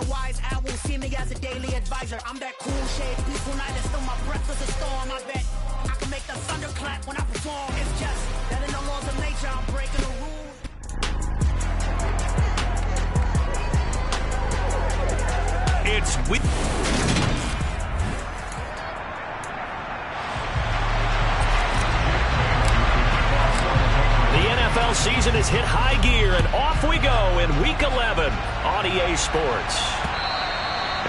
a wise owl, see me as a daily advisor. I'm that cool shade, peaceful night, and still my breath is a storm. I bet I can make the thunder clap when I perform. It's just that in the laws of nature, I'm breaking the rules. It's with the NFL season has hit high gear, and off we go in Week 11 on EA Sports.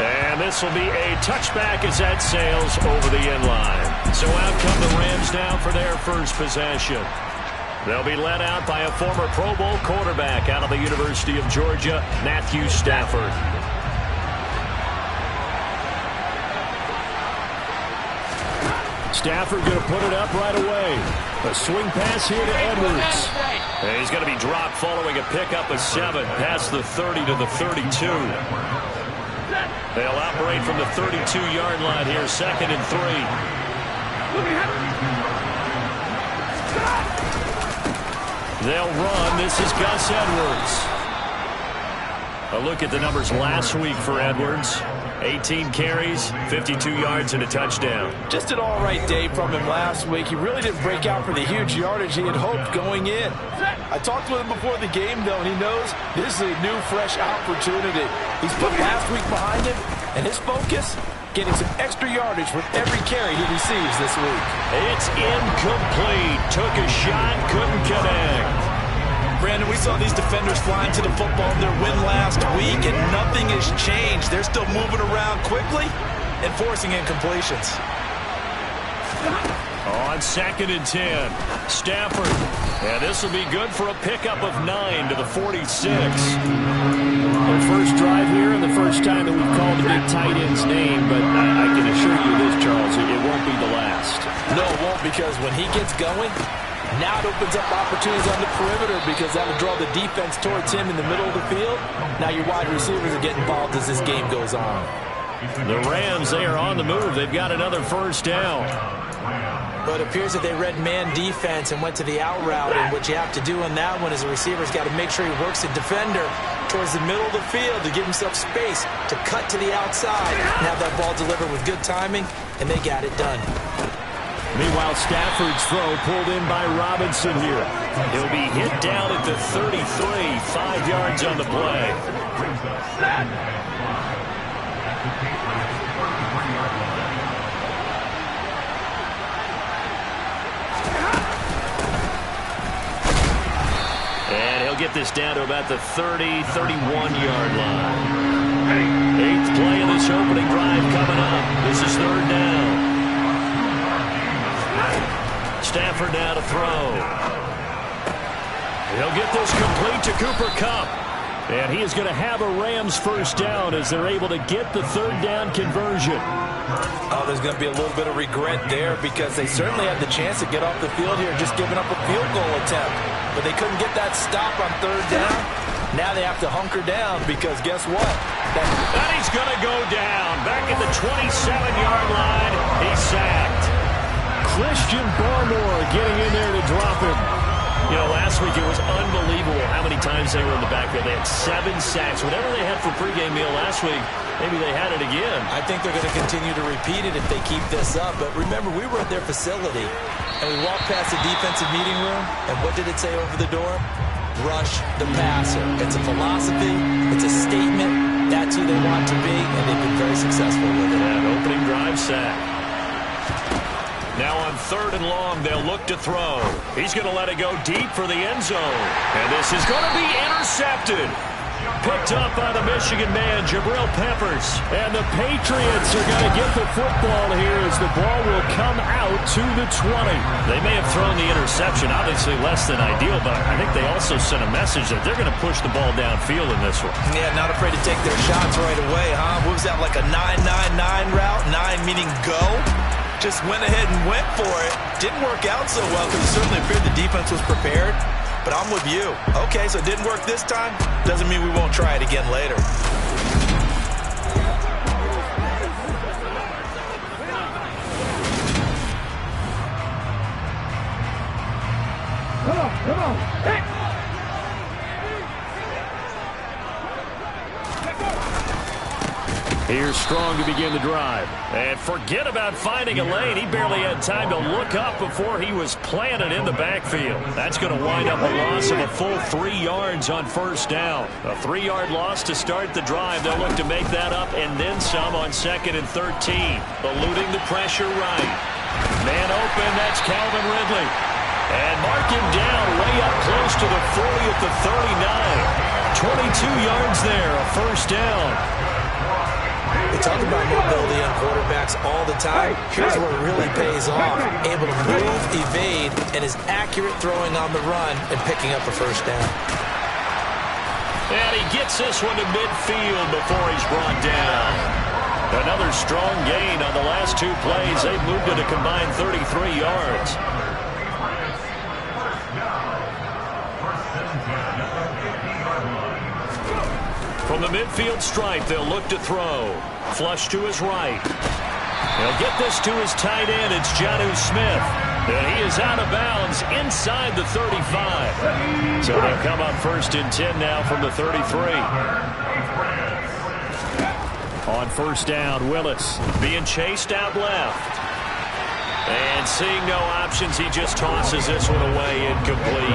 And this will be a touchback as that sails over the end line. So out come the Rams now for their first possession. They'll be led out by a former Pro Bowl quarterback out of the University of Georgia, Matthew Stafford. Stafford going to put it up right away. A swing pass here to Edwards. And he's going to be dropped following a pickup of 7 past the 30 to the 32. They'll operate from the 32-yard line here, 2nd and 3. They'll run. This is Gus Edwards. A look at the numbers last week for Edwards. 18 carries, 52 yards, and a touchdown. Just an all-right day from him last week. He really didn't break out for the huge yardage he had hoped going in. I talked with him before the game, though, and he knows this is a new, fresh opportunity. He's put last week behind him, and his focus, getting some extra yardage with every carry he receives this week. It's incomplete. Took a shot, couldn't connect. Brandon, we saw these defenders flying to the football in their win last week, and nothing has changed. They're still moving around quickly and forcing incompletions. On 2nd and 10, Stafford. And this will be good for a pickup of 9 to the 46. Our first drive here, and the first time that we've called the big tight end's name, but I can assure you this, Charles, it won't be the last. No, it won't, because when he gets going, now it opens up opportunities on the perimeter, because that'll draw the defense towards him in the middle of the field. Now your wide receivers are getting involved as this game goes on. The Rams, they are on the move. They've got another first down. But it appears that they read man defense and went to the out route. And what you have to do on that one is the receiver's got to make sure he works the defender towards the middle of the field to give himself space to cut to the outside and have that ball delivered with good timing, and they got it done. Meanwhile, Stafford's throw pulled in by Robinson here. He'll be hit down at the 33, 5 yards on the play. And he'll get this down to about the 30, 31-yard line. 8th play of this opening drive coming up. This is 3rd down. Stafford now to throw. He'll get this complete to Cooper Kupp. And he is going to have a Rams first down as they're able to get the 3rd down conversion. Oh, there's going to be a little bit of regret there, because they certainly had the chance to get off the field here, just giving up a field goal attempt. But they couldn't get that stop on 3rd down. Now they have to hunker down, because guess what? And he's going to go down. Back at the 27-yard line. He's sacked. Christian Barmore getting in there to drop him. You know, last week it was unbelievable how many times they were in the backfield. They had 7 sacks. Whatever they had for pregame meal last week, maybe they had it again. I think they're going to continue to repeat it if they keep this up. But remember, we were at their facility, and we walked past the defensive meeting room, and what did it say over the door? Rush the passer. It's a philosophy. It's a statement. That's who they want to be, and they've been very successful with it. An opening drive sack. Now on 3rd and long, they'll look to throw. He's going to let it go deep for the end zone. And this is going to be intercepted. Picked up by the Michigan man, Jabril Peppers. And the Patriots are going to get the football here as the ball will come out to the 20. They may have thrown the interception, obviously less than ideal, but I think they also sent a message that they're going to push the ball downfield in this one. Yeah, not afraid to take their shots right away, huh? What was that, like a 9-9-9 route? 9 meaning go? Just went ahead and went for it. Didn't work out so well, because it certainly appeared the defense was prepared. But I'm with you. Okay, so it didn't work this time. Doesn't mean we won't try it again later. Come on. Hey! Here's Strong to begin the drive. And forget about finding a lane. He barely had time to look up before he was planted in the backfield. That's going to wind up a loss of a full 3 yards on first down. A 3-yard loss to start the drive. They'll look to make that up and then some on 2nd and 13. Eluding the pressure right. Man open, that's Calvin Ridley. And mark him down way up close to the 40 at the 39. 22 yards there, a first down. We talk about mobility on quarterbacks all the time. Here's where it really pays off. Able to move, evade, and is accurate throwing on the run and picking up a first down. And he gets this one to midfield before he's brought down. Another strong gain on the last 2 plays. They've moved it a combined 33 yards. From the midfield stripe, they'll look to throw. Flush to his right. He'll get this to his tight end. It's Jonnu Smith. And he is out of bounds inside the 35. So they'll come up 1st and 10 now from the 33. On first down, Willis being chased out left. And seeing no options, he just tosses this one away, incomplete.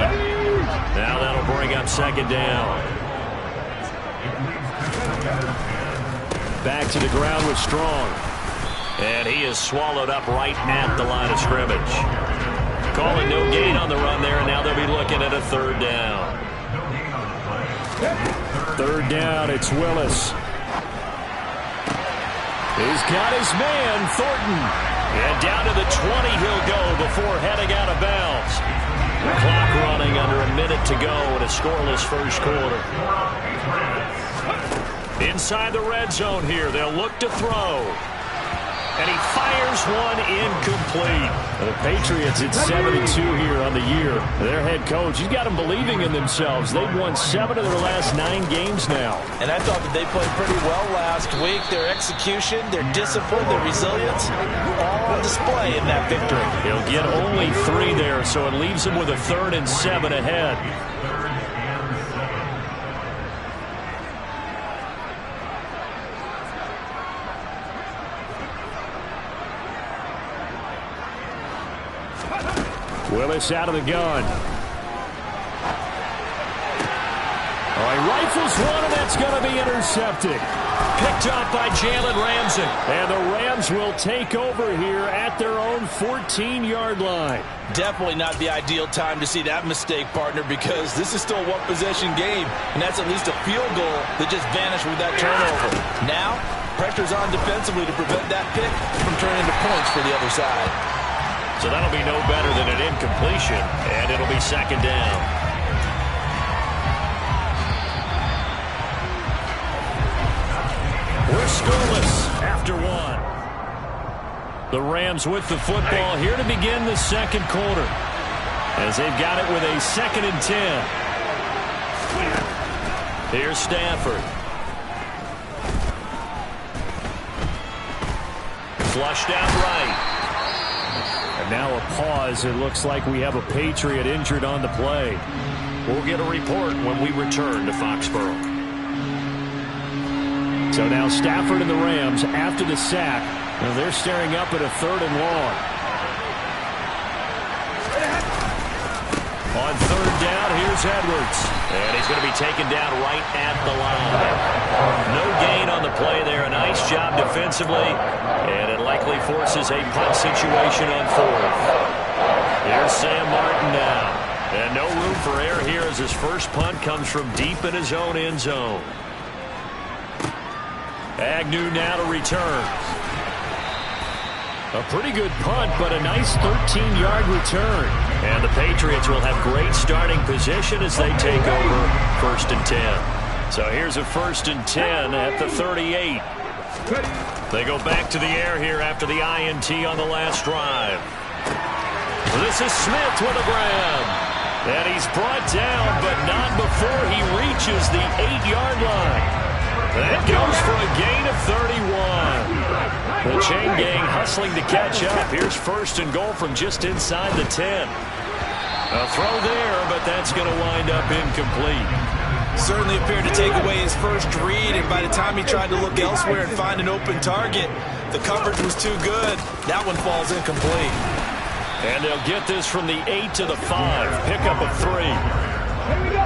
Now that'll bring up 2nd down. Back to the ground with Strong. And he is swallowed up right at the line of scrimmage. Calling no gain on the run there, and now they'll be looking at a 3rd down. 3rd down, it's Willis. He's got his man, Thornton. And down to the 20 he'll go before heading out of bounds. The clock running under a minute to go in a scoreless first quarter. Inside the red zone here, they'll look to throw. And he fires one incomplete. The Patriots at 7-2 here on the year. Their head coach, he's got them believing in themselves. They've won 7 of their last 9 games now. And I thought that they played pretty well last week. Their execution, their discipline, their resilience, all on display in that victory. He'll get only 3 there, so it leaves him with a 3rd and 7 ahead. Willis out of the gun. Oh, he rifles one, and that's going to be intercepted. Picked up by Jalen Ramsey. And the Rams will take over here at their own 14-yard line. Definitely not the ideal time to see that mistake, partner, because this is still a one-possession game, and that's at least a field goal that just vanished with that turnover. Now, pressure's on defensively to prevent that pick from turning into points for the other side. So that'll be no better than an incompletion, and it'll be 2nd down. We're scoreless after 1. The Rams with the football here to begin the 2nd quarter, as they've got it with a 2nd and 10. Here's Stafford. Flushed out right. And now a pause. It looks like we have a Patriot injured on the play. We'll get a report when we return to Foxborough. So now Stafford and the Rams after the sack. Now they're staring up at a 3rd and long. On 3rd down, here's Edwards. And he's going to be taken down right at the line. No gain on the play there. A nice job defensively. And it likely forces a punt situation on 4th. Here's Sam Martin now. And no room for error here as his first punt comes from deep in his own end zone. Agnew now to return. A pretty good punt, but a nice 13-yard return. And the Patriots will have great starting position as they take over 1st and 10. So here's a 1st and 10 at the 38. They go back to the air here after the INT on the last drive. This is Smith with a grab. And he's brought down, but not before he reaches the 8-yard line. That goes for a gain of 31. The chain gang hustling to catch up. Here's 1st and goal from just inside the 10. A throw there, but that's going to wind up incomplete. Certainly appeared to take away his first read, and by the time he tried to look elsewhere and find an open target, the coverage was too good. That one falls incomplete. And they'll get this from the 8 to the 5. Pickup of 3.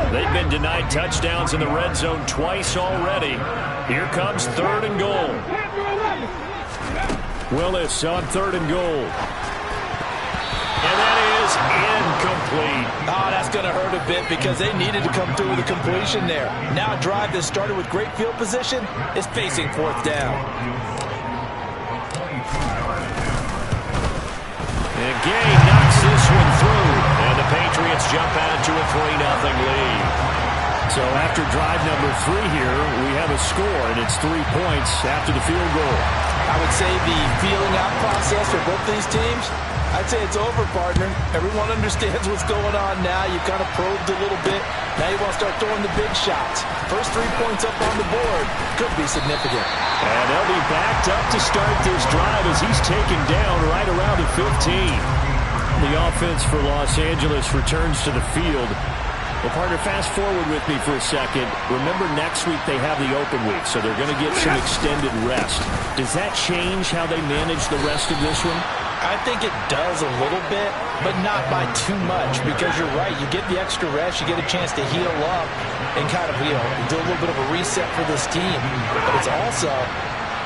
They've been denied touchdowns in the red zone twice already. Here comes 3rd and goal. Willis on 3rd and goal. And that is incomplete. Oh, that's going to hurt a bit because they needed to come through with a completion there. Now a drive that started with great field position is facing 4th down. And Gay knocks this one through. And the Patriots jump out to a 3-0 lead. So after drive number 3 here, we have a score, and it's 3 points after the field goal. I would say the feeling out process for both these teams, I'd say it's over, partner. Everyone understands what's going on now. You kind of probed a little bit. Now you want to start throwing the big shots. First 3 points up on the board could be significant. And they'll be backed up to start this drive as he's taken down right around the 15. The offense for Los Angeles returns to the field. Well, partner, fast forward with me for a second. Remember, next week they have the open week, so they're going to get some extended rest. Does that change how they manage the rest of this one? I think it does a little bit, but not by too much, because you're right. You get the extra rest. You get a chance to heal up and kind of, do a little bit of a reset for this team. But it's also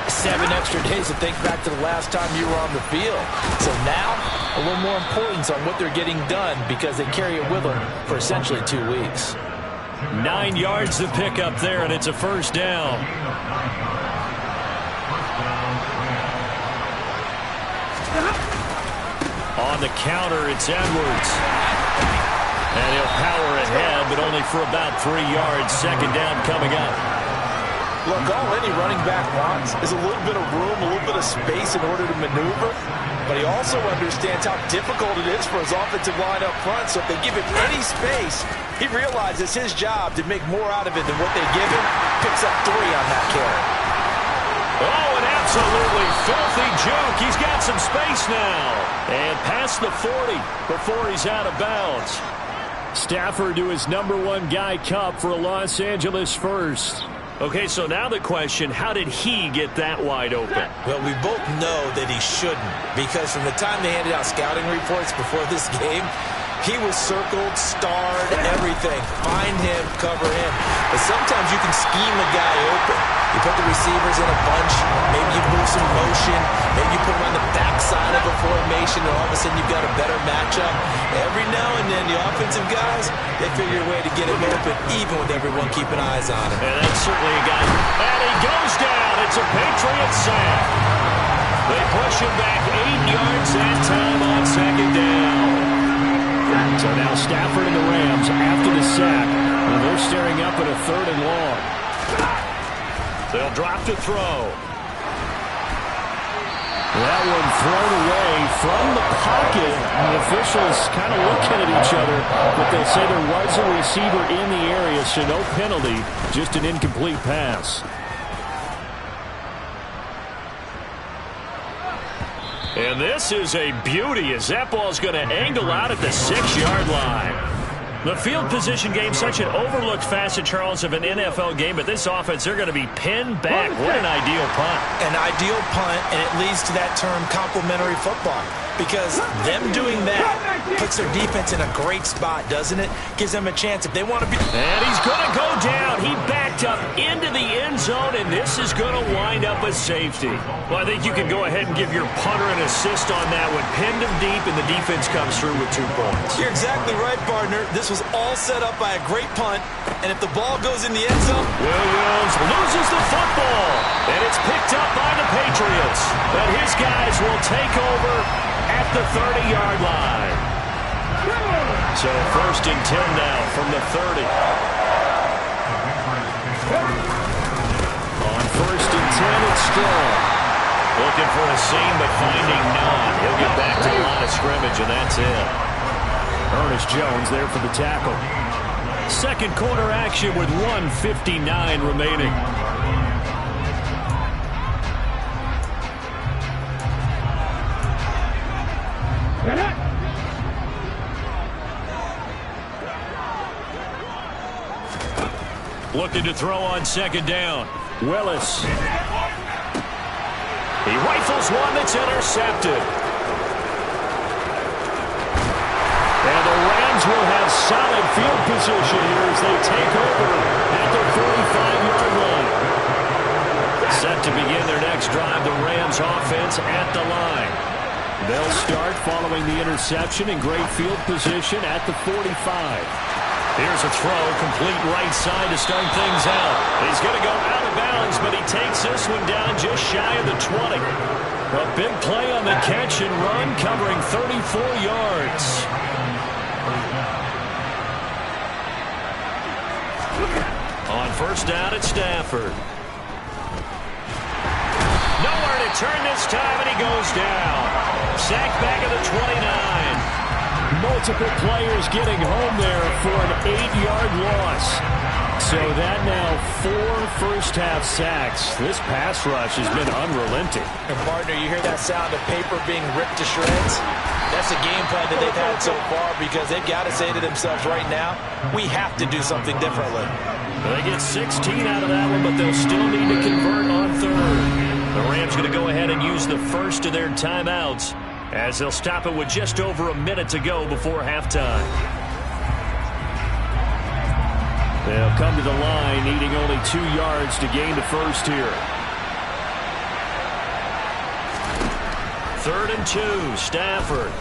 7 extra days to think back to the last time you were on the field. So now, a little more importance on what they're getting done because they carry it with them for essentially 2 weeks. 9 yards to pick up there, and it's a 1st down. On the counter, it's Edwards. And he'll power ahead, but only for about 3 yards. 2nd down coming up. Look, all any running back wants is a little bit of room, a little bit of space in order to maneuver. But he also understands how difficult it is for his offensive line up front. So if they give him any space, he realizes his job to make more out of it than what they give him. Picks up 3 on that carry. Oh, an absolutely filthy juke. He's got some space now. And past the 40 before he's out of bounds. Stafford to his #1 guy Cup for a Los Angeles first. Okay, so now the question, how did he get that wide open? Well, we both know that he shouldn't, because from the time they handed out scouting reports before this game, he was circled, starred, everything. Find him, cover him. But sometimes you can scheme a guy open. You put the receivers in a bunch, maybe you move some motion, maybe you put them on the backside of a formation, and all of a sudden you've got a better matchup. Every now and then, the offensive guys, they figure a way to get him open, even with everyone keeping eyes on him. And that's certainly a guy. And he goes down. It's a Patriot sack. They push him back 8 yards that time on 2nd down. So now Stafford and the Rams after the sack. And they're staring up at a 3rd and long. They'll drop to throw. That one thrown away from the pocket. And the officials kind of looking at each other, but they'll say there was a receiver in the area, so no penalty, just an incomplete pass. And this is a beauty as that ball's going to angle out at the 6-yard line. The field position game, such an overlooked facet, Charles, of an NFL game, but this offense, they're going to be pinned back. What an ideal punt. An ideal punt, and it leads to that term complementary football, because them doing that puts their defense in a great spot, doesn't it? Gives them a chance if they want to be. And he's going to go down. He backed up into the end zone, and this is going to wind up a safety. Well, I think you can go ahead and give your punter an assist on that one. Pinned him deep, and the defense comes through with 2 points. You're exactly right, partner. This was all set up by a great punt, and if the ball goes in the end zone, Williams loses the football, and it's picked up by the Patriots. But his guys will take over at the 30-yard line. So 1st and 10 now from the 30. On 1st and 10, it's still looking for a seam, but finding none. He'll get back to the line of scrimmage, and that's it. Ernest Jones there for the tackle. 2nd quarter action with 1:59 remaining. Looking to throw on second down. Willis. He rifles one that's intercepted. And the Rams will have solid field position here as they take over at the 45-yard line. Set to begin their next drive, the Rams offense at the line. They'll start following the interception in great field position at the 45. Here's a throw, complete right side to start things out. He's going to go out of bounds, but he takes this one down just shy of the 20. A big play on the catch and run, covering 34 yards. On first down at Stafford. Nowhere to turn this time, and he goes down. Sacked back at the 29. Multiple players getting home there for an 8-yard loss. So that now 4 first-half sacks. This pass rush has been unrelenting. And, partner, you hear that sound of paper being ripped to shreds? That's a game plan that they've had so far because they've got to say to themselves right now, we have to do something differently. They get 16 out of that one, but they'll still need to convert on third. The Rams going to go ahead and use the first of their timeouts as they'll stop it with just over a minute to go before halftime. They'll come to the line, needing only 2 yards to gain the first here. 3rd and 2, Stafford.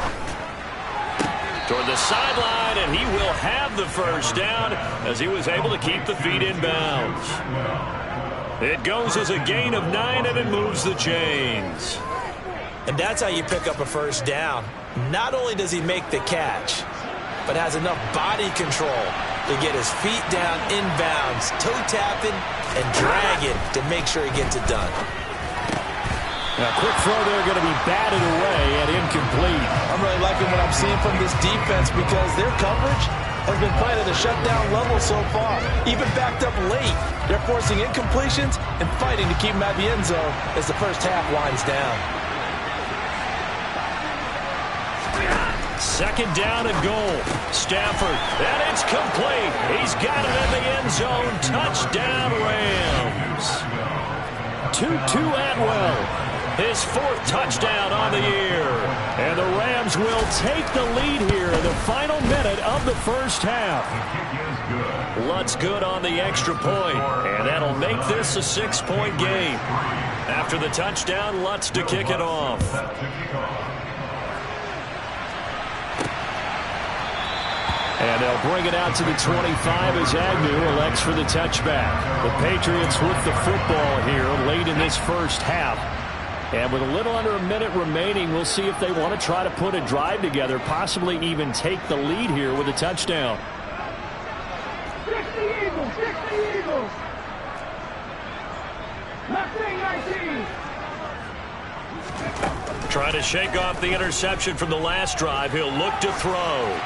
Toward the sideline, and he will have the first down as he was able to keep the feet in bounds. It goes as a gain of 9, and it moves the chains. And that's how you pick up a first down. Not only does he make the catch, but has enough body control to get his feet down inbounds, toe-tapping and dragging to make sure he gets it done. A quick throw there going to be batted away and incomplete. I'm really liking what I'm seeing from this defense because their coverage has been playing at a shutdown level so far. Even backed up late, they're forcing incompletions and fighting to keep them at the end zone as the first half winds down. 2nd down and goal. Stafford, and it's complete. He's got it in the end zone. Touchdown, Rams. Tutu Atwell, his 4th touchdown on the year. And the Rams will take the lead here in the final minute of the first half. Lutz good on the extra point, and that'll make this a 6-point game. After the touchdown, Lutz to kick it off. And they'll bring it out to the 25 as Agnew elects for the touchback. The Patriots with the football here late in this first half. And with a little under a minute remaining, we'll see if they want to try to put a drive together, possibly even take the lead here with a touchdown. 60 Eagles, 60 Eagles. Left wing 19. Trying to shake off the interception from the last drive. He'll look to throw.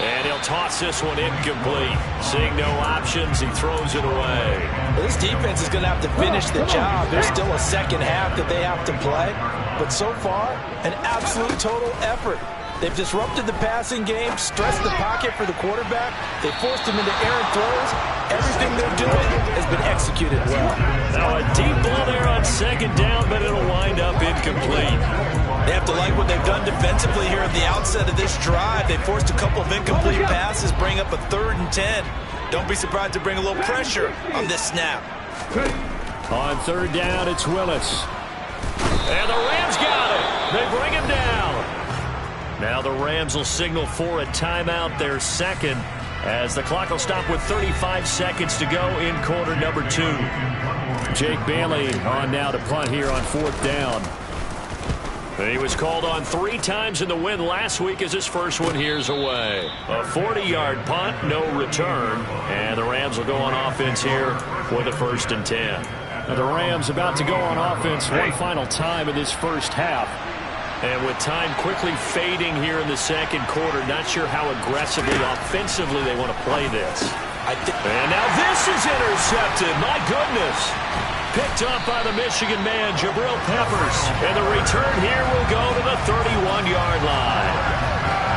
And he'll toss this one incomplete. Seeing no options, he throws it away. Well, this defense is going to have to finish the job. There's still a second half that they have to play. But so far, an absolute total effort. They've disrupted the passing game, stressed the pocket for the quarterback. They forced him into errant throws. Everything they're doing has been executed well. Now a deep ball there on second down, but it'll wind up incomplete. They have to like what they've done defensively here at the outset of this drive. They forced a couple of incomplete passes, bring up a 3rd and 10. Don't be surprised to bring a little pressure on this snap. On 3rd down, it's Willis. And the Rams got it. They bring him down. Now the Rams will signal for a timeout, their second, as the clock will stop with 35 seconds to go in quarter number 2. Jake Bailey on now to punt here on 4th down. He was called on 3 times in the win last week as his first one here's away. A 40-yard punt, no return. And the Rams will go on offense here with a 1st and 10. Now the Rams about to go on offense one final time in this first half. And with time quickly fading here in the second quarter, not sure how aggressively, offensively they want to play this. And now this is intercepted. My goodness. Picked up by the Michigan man, Jabril Peppers. And the return here will go to the 31-yard line.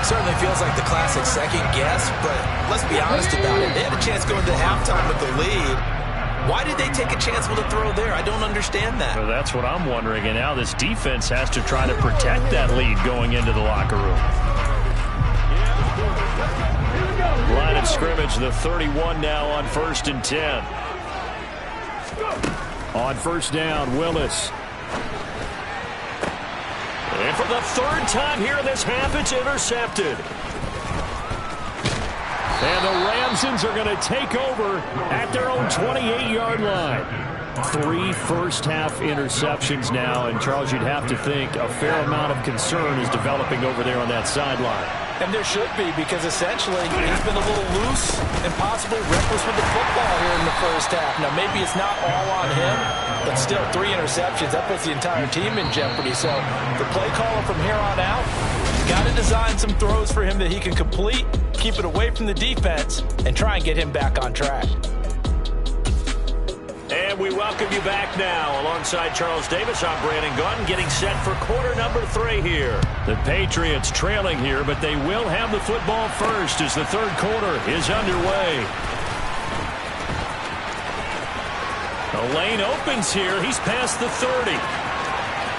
Certainly feels like the classic second guess, but let's be honest about it. They had a chance going to halftime with the lead. Why did they take a chance with a throw there? I don't understand that. Well, that's what I'm wondering. And now this defense has to try to protect that lead going into the locker room. Line of scrimmage, the 31 now on 1st and 10. On first down, Willis. And for the third time here in this half, it's intercepted. And the Ramsons are going to take over at their own 28-yard line. 3 first-half interceptions now, and Charles, you'd have to think a fair amount of concern is developing over there on that sideline. And there should be, because essentially he's been a little loose and possibly reckless with the football here in the first half. Now, maybe it's not all on him, but still 3 interceptions. That puts the entire team in jeopardy. So the play caller from here on out, got to design some throws for him that he can complete, keep it away from the defense, and try and get him back on track. And we welcome you back now. Alongside Charles Davis, I'm Brandon Gaudin, getting set for quarter number 3 here. The Patriots trailing here, but they will have the football first as the third quarter is underway. The lane opens here. He's past the 30.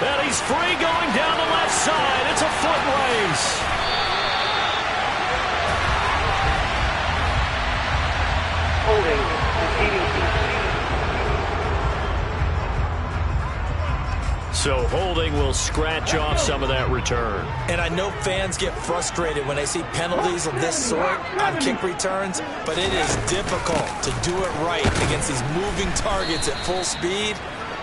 And he's free going down the left side. It's a foot race. Holding, conceding. So holding will scratch off some of that return. And I know fans get frustrated when they see penalties of this sort on kick returns, but it is difficult to do it right against these moving targets at full speed.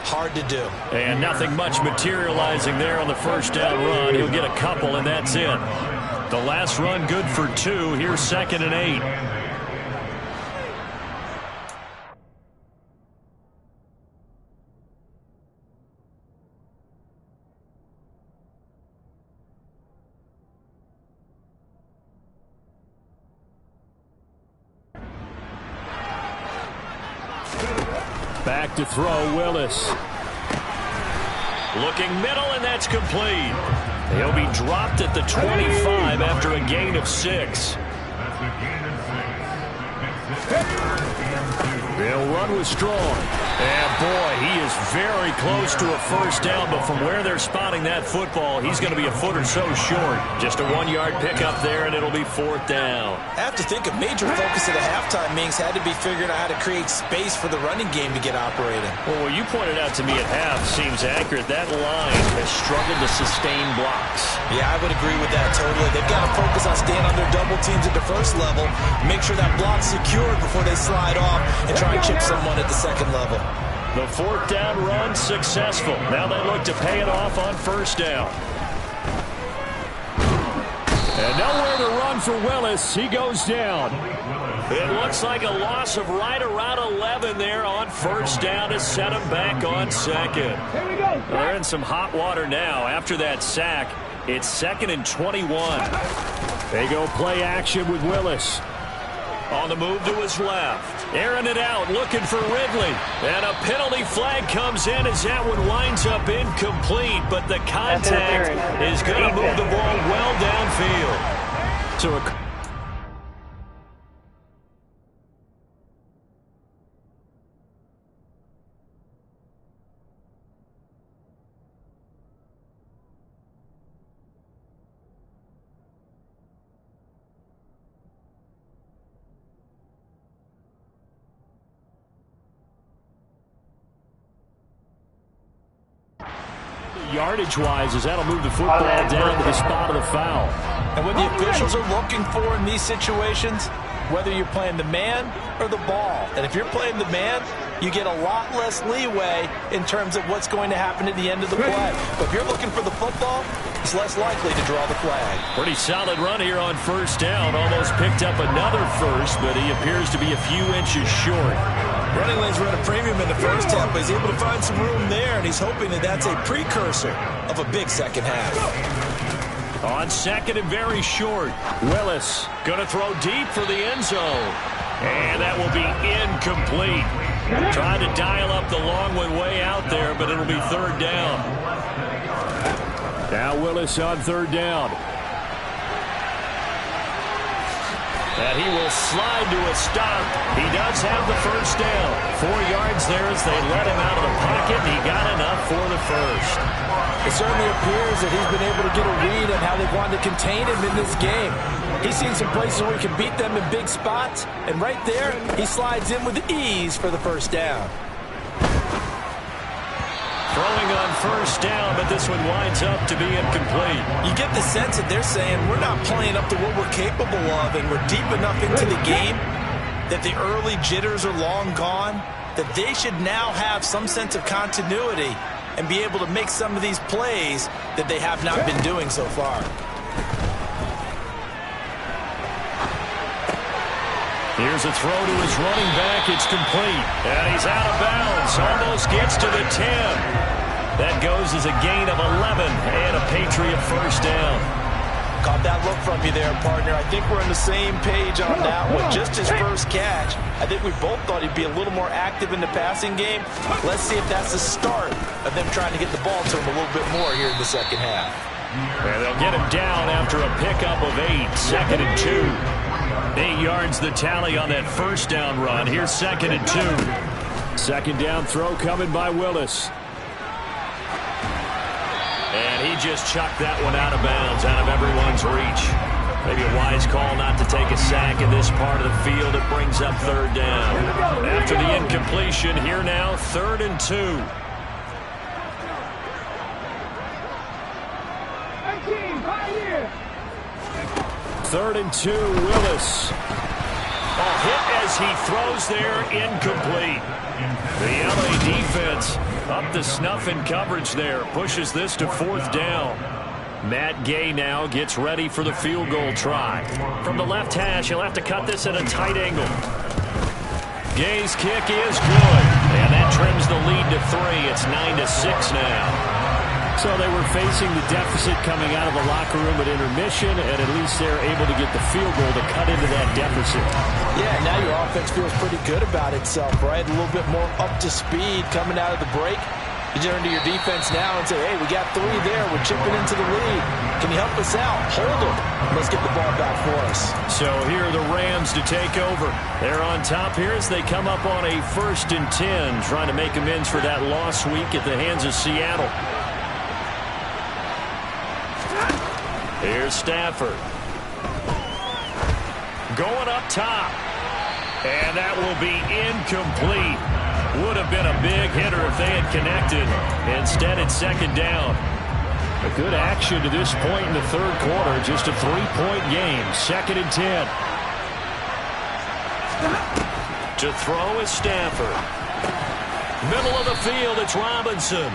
Hard to do. And nothing much materializing there on the first down run. He'll get a couple, and that's it. The last run good for 2. Here's 2nd and 8. Back to throw, Willis. Looking middle, and that's complete. He'll be dropped at the 25 after a gain of 6. They'll run with Strong. And boy, he is very close to a first down, but from where they're spotting that football, he's going to be a foot or so short. Just a 1-yard pickup there, and it'll be 4th down. I have to think a major focus of the halftime meetings had to be figuring out how to create space for the running game to get operating. Well, what you pointed out to me at half seems accurate. That line has struggled to sustain blocks. Yeah, I would agree with that totally. They've got to focus on staying on their double teams at the first level, make sure that block's secured before they slide off, and try and chip someone at the second level. The 4th down run successful. Now they look to pay it off on first down. And nowhere to run for Willis. He goes down. It looks like a loss of right around 11 there on first down to set him back on 2nd. Here we go. They're in some hot water now. After that sack, it's 2nd and 21. They go play action with Willis. On the move to his left. Airing it out, looking for Ridley. And a penalty flag comes in as that one winds up incomplete. But the contact is going to move the ball well downfield. So a yardage-wise, as that'll move the football down to the spot of the foul. And what the officials are looking for in these situations, whether you're playing the man or the ball, and if you're playing the man, you get a lot less leeway in terms of what's going to happen at the end of the play. But if you're looking for the football, it's less likely to draw the flag. Pretty solid run here on first down. Almost picked up another first, but he appears to be a few inches short. Running lanes were at a premium in the first half, but he's able to find some room there, and he's hoping that that's a precursor of a big second half. On 2nd and very short, Willis going to throw deep for the end zone. And that will be incomplete. Trying to dial up the long one way out there, but it'll be 3rd down. Now Willis on 3rd down. And he will slide to a stop. He does have the first down. 4 yards there as they let him out of the pocket, and he got enough for the first. It certainly appears that he's been able to get a read on how they've wanted to contain him in this game. He's seen some places where he can beat them in big spots, and right there, he slides in with ease for the first down. Throwing on first down, but this one winds up to be incomplete. You get the sense that they're saying we're not playing up to what we're capable of, and we're deep enough into the game that the early jitters are long gone, that they should now have some sense of continuity and be able to make some of these plays that they have not been doing so far. Here's a throw to his running back. It's complete. And he's out of bounds. Almost gets to the 10. That goes as a gain of 11 and a Patriot first down. Caught that look from you there, partner. I think we're on the same page on that one. Just his first catch. I think we both thought he'd be a little more active in the passing game. Let's see if that's the start of them trying to get the ball to him a little bit more here in the second half. And they'll get him down after a pickup of 8. 2nd and 2. 8 yards the tally on that first down run. Here's 2nd and 2. 2nd down throw coming by Willis. And he just chucked that one out of bounds, out of everyone's reach. Maybe a wise call not to take a sack in this part of the field. It brings up 3rd down. After the incompletion, here now, 3rd and 2. 3rd and 2, Willis. A hit as he throws there, incomplete. The LA defense up to snuff in coverage there. Pushes this to 4th down. Matt Gay now gets ready for the field goal try. From the left hash, he'll have to cut this at a tight angle. Gay's kick is good. And that trims the lead to 3. It's 9-6 now. So they were facing the deficit coming out of the locker room at intermission, and at least they're able to get the field goal to cut into that deficit. Yeah, now your offense feels pretty good about itself, right? A little bit more up to speed coming out of the break. You turn to your defense now and say, hey, we got 3 there. We're chipping into the lead. Can you help us out? Hold them. Let's get the ball back for us. So here are the Rams to take over. They're on top here as they come up on a 1st and 10, trying to make amends for that lost week at the hands of Seattle. Here's Stafford. Going up top. And that will be incomplete. Would have been a big hitter if they had connected. Instead, it's 2nd down. A good action to this point in the 3rd quarter. Just a 3-point game. 2nd and 10. To throw is Stafford. Middle of the field, it's Robinson.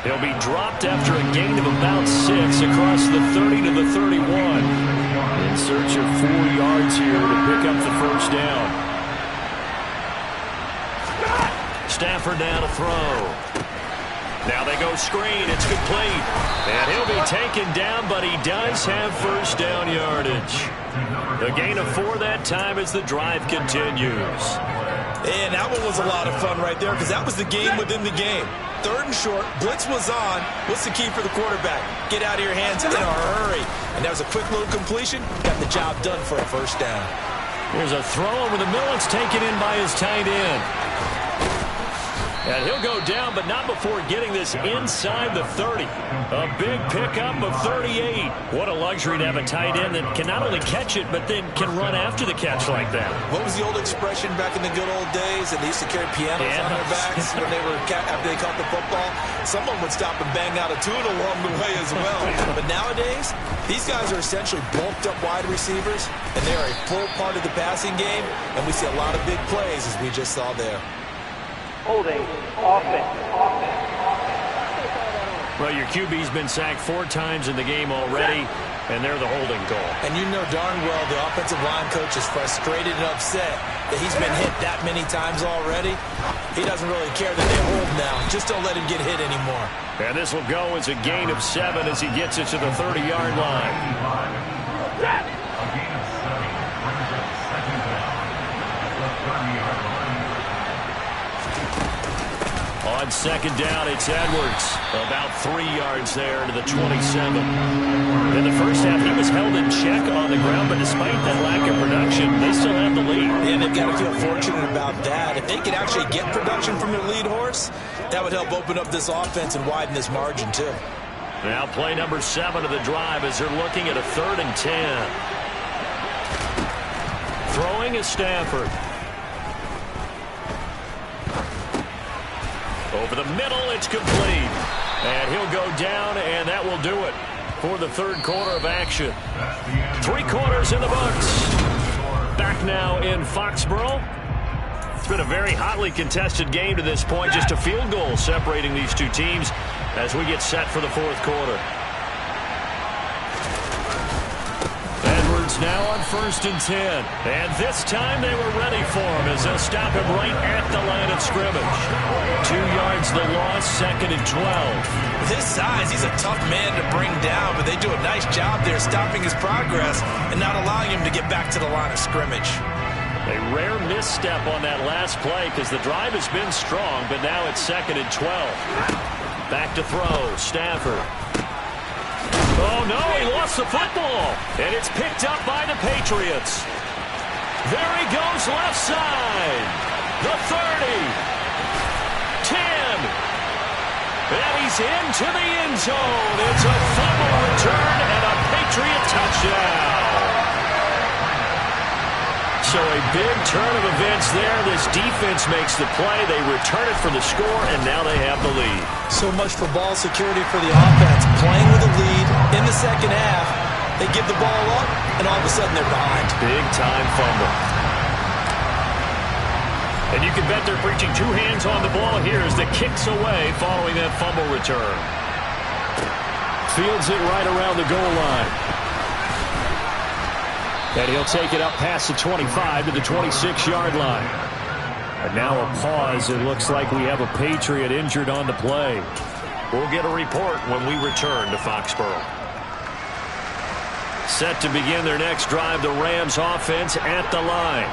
He'll be dropped after a gain of about 6 across the 30 to the 31. In search of 4 yards here to pick up the first down. Stafford now to throw. Now they go screen. It's complete. And he'll be taken down, but he does have first down yardage. The gain of 4 that time as the drive continues. And that one was a lot of fun right there because that was the game within the game. 3rd and short, blitz was on. What's the key for the quarterback? Get out of your hands in a hurry. And that was a quick little completion. Got the job done for a first down. Here's a throw over the middle. It's taken in by his tight end. And he'll go down, but not before getting this inside the 30. A big pickup of 38. What a luxury to have a tight end that can not only catch it, but then can run after the catch like that. What was the old expression back in the good old days? And they used to carry pianos on their backs when they were after they caught the football. Someone would stop and bang out a tune along the way as well. But nowadays, these guys are essentially bulked up wide receivers, and they are a full part of the passing game. And we see a lot of big plays as we just saw there. Holding, offense. Well, your QB's been sacked 4 times in the game already, and they're the holding call. And you know darn well the offensive line coach is frustrated and upset that he's been hit that many times already. He doesn't really care that they hold now. Just don't let him get hit anymore. And this will go as a gain of 7 as he gets it to the 30-yard line. On second down, it's Edwards. About 3 yards there to the 27. In the first half, he was held in check on the ground, but despite that lack of production, they still have the lead. And they've got to feel fortunate about that. If they could actually get production from their lead horse, that would help open up this offense and widen this margin, too. Now play number 7 of the drive as they're looking at a 3rd and 10. Throwing is Stafford. Over the middle, it's complete. And he'll go down, and that will do it for the 3rd quarter of action. 3 quarters in the books. Back now in Foxborough. It's been a very hotly contested game to this point. Just a field goal separating these two teams as we get set for the 4th quarter. Edwards now on 1st and 10. And this time they were ready for him as they'll stop him right at the line of scrimmage. 2 yards the loss, 2nd and 12. With his size, he's a tough man to bring down, but they do a nice job there stopping his progress and not allowing him to get back to the line of scrimmage. A rare misstep on that last play because the drive has been strong, but now it's 2nd and 12. Back to throw, Stafford. Oh, no, he lost the football. And it's picked up by the Patriots. There he goes left side. The 30. 10. And he's into the end zone. It's a fumble return and a Patriot touchdown. So a big turn of events there. This defense makes the play. They return it for the score, and now they have the lead. So much for ball security for the offense. Playing with a lead in the second half. They give the ball up, and all of a sudden they're behind. Big-time fumble. And you can bet they're preaching 2 hands on the ball here as the kick's away following that fumble return. Fields it right around the goal line. And he'll take it up past the 25 to the 26-yard line. And now a pause. It looks like we have a Patriot injured on the play. We'll get a report when we return to Foxborough. Set to begin their next drive, the Rams offense at the line.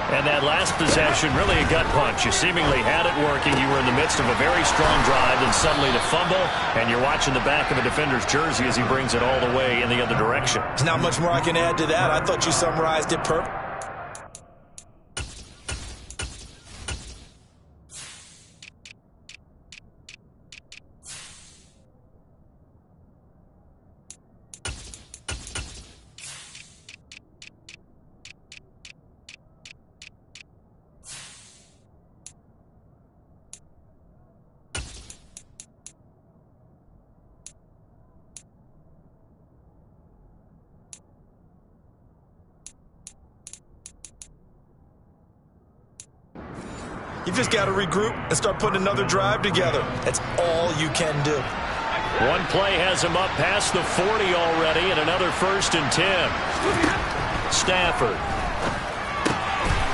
And that last possession, really a gut punch. You seemingly had it working. You were in the midst of a very strong drive, and suddenly the fumble, and you're watching the back of a defender's jersey as he brings it all the way in the other direction. There's not much more I can add to that. I thought you summarized it perfectly. You've just got to regroup and start putting another drive together. That's all you can do. One play has him up past the 40 already, and another 1st and 10. Stafford.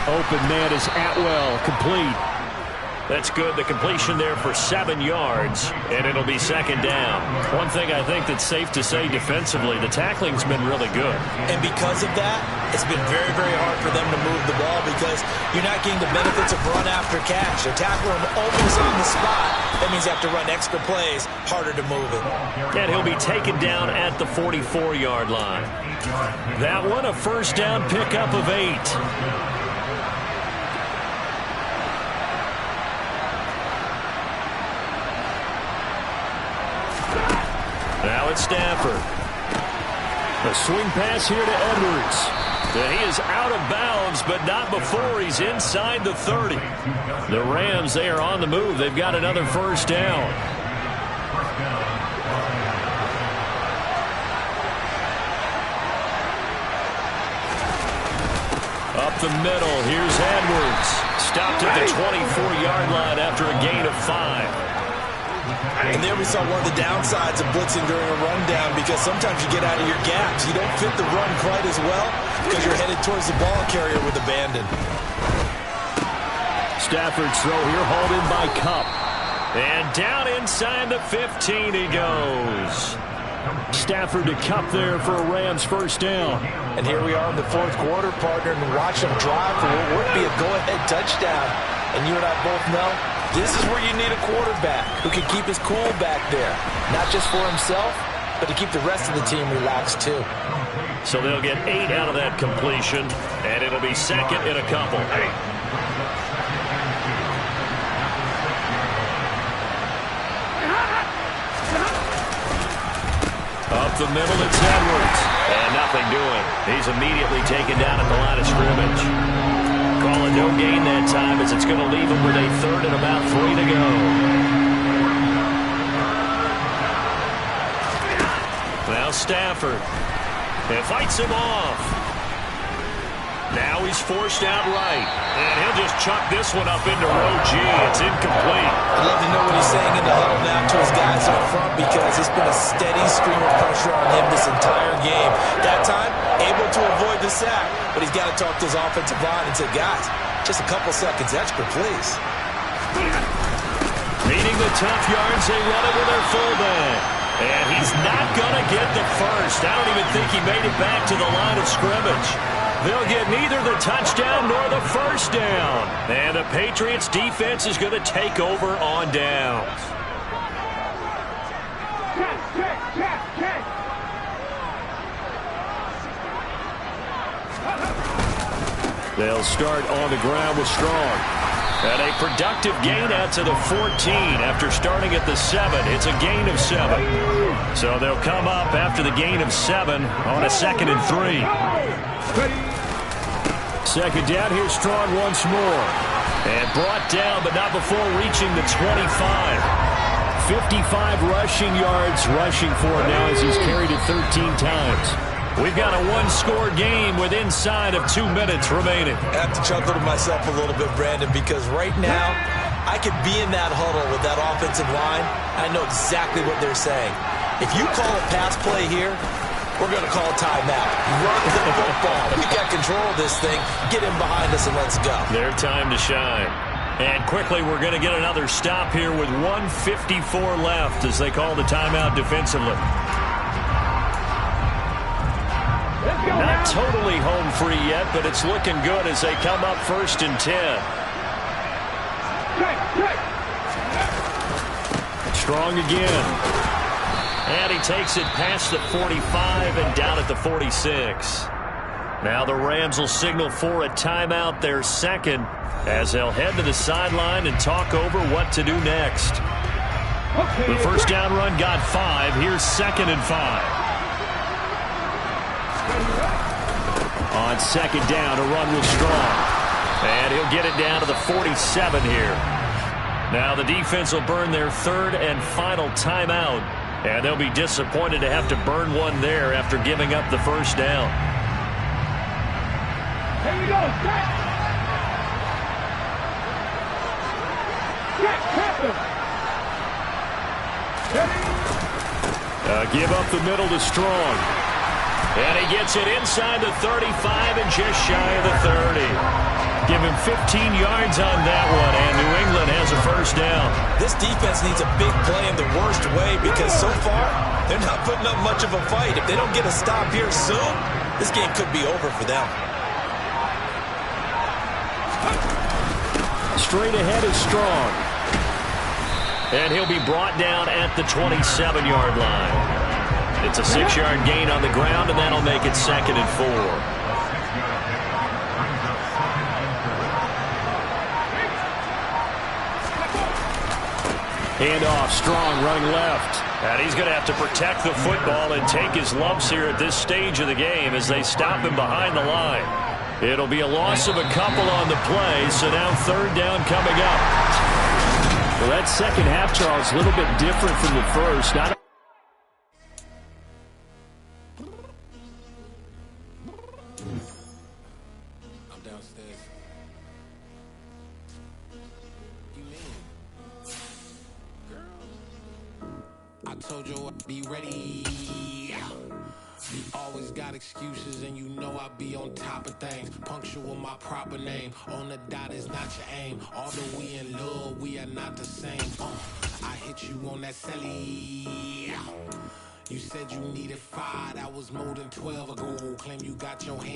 Open man is Atwell, complete. That's good. The completion there for 7 yards, and it'll be 2nd down. One thing I think that's safe to say defensively, the tackling's been really good. And because of that, it's been very, very hard for them to move the ball because you're not getting the benefits of run after catch. They're tackling him almost on the spot. That means you have to run extra plays, harder to move it. And he'll be taken down at the 44-yard line. That one, a 1st down pickup of 8. Now it's Stafford. A swing pass here to Edwards. And he is out of bounds, but not before he's inside the 30. The Rams, they are on the move. They've got another 1st down. Up the middle, here's Edwards. Stopped at the 24-yard line after a gain of 5. And there we saw one of the downsides of blitzing during a rundown because sometimes you get out of your gaps. You don't fit the run quite as well because you're headed towards the ball carrier with abandon. Stafford's throw here hauled in by Kupp. And down inside the 15 he goes. Stafford to Kupp there for a Rams 1st down. And here we are in the 4th quarter, partner, and watch them drive for what would be a go-ahead touchdown. And you and I both know This is where you need a quarterback who can keep his cool back there. Not just for himself, but to keep the rest of the team relaxed too. So they'll get 8 out of that completion, and it'll be second in a couple. Up the middle, it's Edwards. And nothing doing. He's immediately taken down at the line of scrimmage. Call it no gain that time as it's going to leave him with a third and about 3 to go. Now Stafford. And fights him off. Now he's forced out right. And he'll just chuck this one up into row G. It's incomplete. I'd love to know what he's saying in the huddle now to his guys up front, because it's been a steady stream of pressure on him this entire game. That time, able to avoid the sack. But he's got to talk to his offensive line and say, guys, just a couple seconds extra, please. Needing the tough yards, they run it with their fullback. And he's not going to get the first. I don't even think he made it back to the line of scrimmage. They'll get neither the touchdown nor the first down. And the Patriots defense is going to take over on downs. They'll start on the ground with Strong. And a productive gain out to the 14 after starting at the 7. It's a gain of 7. So they'll come up after the gain of 7 on a 2nd and 3. Second down, here's Strong once more. And brought down, but not before reaching the 25. 55 rushing yards rushing for him now as he's carried it 13 times. We've got a one-score game with inside of 2 minutes remaining. I have to chuckle to myself a little bit, Brandon, because right now I could be in that huddle with that offensive line. I know exactly what they're saying. If you call a pass play here, we're going to call a timeout. Run the football. We got control of this thing. Get in behind us and let's go. Their time to shine. And quickly, we're going to get another stop here with 1:54 left as they call the timeout defensively. Not totally home free yet, but it's looking good as they come up 1st and 10. Strong again. And he takes it past the 45 and down at the 46. Now the Rams will signal for a timeout, their second, as they'll head to the sideline and talk over what to do next. The first down run got 5. Here's 2nd and 5. On 2nd down, a run with Strong. And he'll get it down to the 47 here. Now the defense will burn their 3rd and final timeout. And they'll be disappointed to have to burn one there after giving up the first down. Here we go. Give up the middle to Strong. And he gets it inside the 35 and just shy of the 30. Give him 15 yards on that one, and New England has a first down. This defense needs a big play in the worst way because so far they're not putting up much of a fight. If they don't get a stop here soon, this game could be over for them. Straight ahead is Strong. And he'll be brought down at the 27-yard line. It's a 6-yard gain on the ground, and that'll make it 2nd and 4. Handoff, Strong running left. And he's going to have to protect the football and take his lumps here at this stage of the game as they stop him behind the line. It'll be a loss of a couple on the play, so now 3rd down coming up. Well, that second half, Charles, a little bit different from the first. I'm downstairs. You mean? Girl, I told you I'd be ready. You always got excuses and you know I be on top of things. Punctual my proper name. On the dot is not your aim. Although we in love, we are not the same. I hit you on that celly. You said you needed 5. That was more than 12 ago. Claim you got your hand.